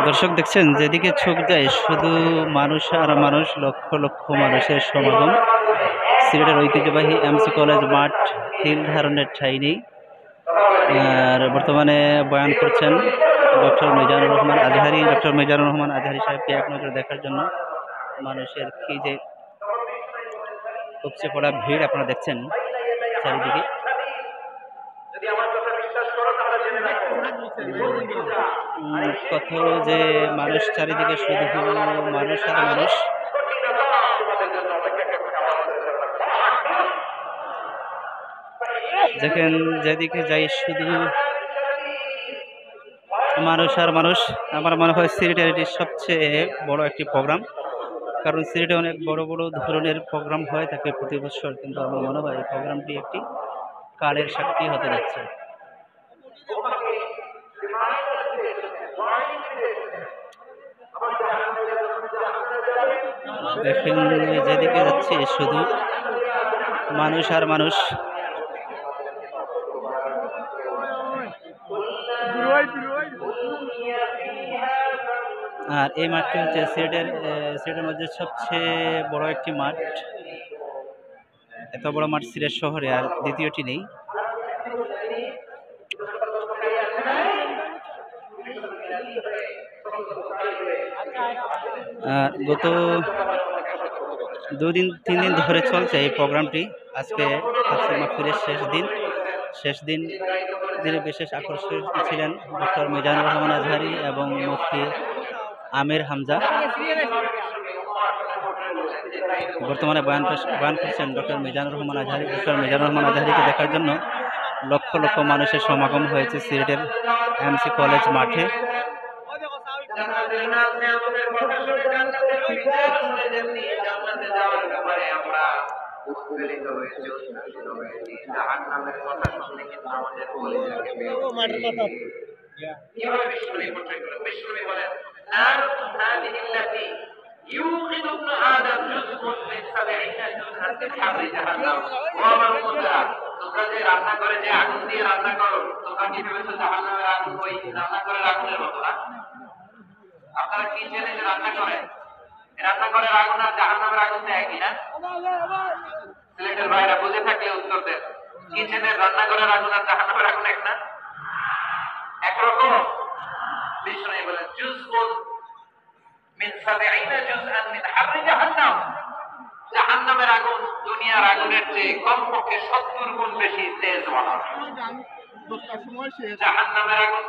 দর্শক দেখছেন যেদিকে চোখ যায় শুধু মানুষ আর মানুষ, লক্ষ লক্ষ মানুষের সমাগম। সিলেটের ঐতিহ্যবাহী এমসি কলেজ মাঠ তিল ধারণের ঠাঁই নেই। আর বর্তমানে বয়ান করছেন ডক্টর মিজানুর রহমান আজহারি। ডক্টর মিজানুর রহমান আজহারি সাহেবকে এক নজর দেখার জন্য মানুষের কি যে উপচে পড়া ভিড় আপনারা দেখছেন চারিদিকে। কত যে মানুষ চারিদিকে, শুধু মানুষ আর মানুষ। দেখেন যেদিকে যাই শুধু মানুষ আর মানুষ। আমার মনে হয় সিলেটের এটি সবচেয়ে বড় একটি প্রোগ্রাম, কারণ সিলেটে অনেক বড় বড় ধরনের প্রোগ্রাম হয়ে থাকে প্রতি বছর, কিন্তু আমার মনে হয় এই প্রোগ্রামটি একটি কালের সাক্ষী হতে যাচ্ছে। দেখেন যেদিকে যাচ্ছে শুধু মানুষ আর মানুষ। আর এই মাঠটি হচ্ছে সিলেটের মধ্যে সবচেয়ে বড় একটি মাঠ। এত বড় মাঠ সিলেট শহরে আর দ্বিতীয়টি নেই। গত 2-3 দিন ধরে চলছে এই প্রোগ্রামটি। আজকে তাফসীর মাহফিলের শেষ দিন যিনি বিশেষ আকর্ষণ ছিলেন ডক্টর মিজানুর রহমান আজহারি এবং মুফতি আমির হামজা। বর্তমানে বয়ান করছেন ডক্টর মিজানুর রহমান আজহারি। ডক্টর মিজানুর রহমান আজহারিকে দেখার জন্য লক্ষ লক্ষ মানুষের সমাগম হয়েছে সিলেটের এমসি কলেজ মাঠে। يوقد ابن آدم جزء من 70 جزءا من حر جهنم وما المدة তোমরা যে রান্না করে যে আগুন দিয়ে রান্না করো, তোমরা কি ভেবেছো জাহান্নামের আগুন ওই রান্না করে আগুনের মতো না? আপনারা কি জানেন রান্না করে আগুন আর জাহান্নামের আগুন একই না? সিলেটের ভাইরা বুঝে থাকলে উত্তর দেন। কিচেনের রান্না করে আগুন আর জাহান্নামের আগুন এক না? একরকম? বিষ্ণু বলেন জুজউন মিন 70 জুজআন মিন হাররি জাহান্নাম। জাহান্নামের আগুন দুনিয়ার আগুনের চেয়ে কমপক্ষে 70 গুণ বেশি তেজ বানানো। জাহান্নামের আগুন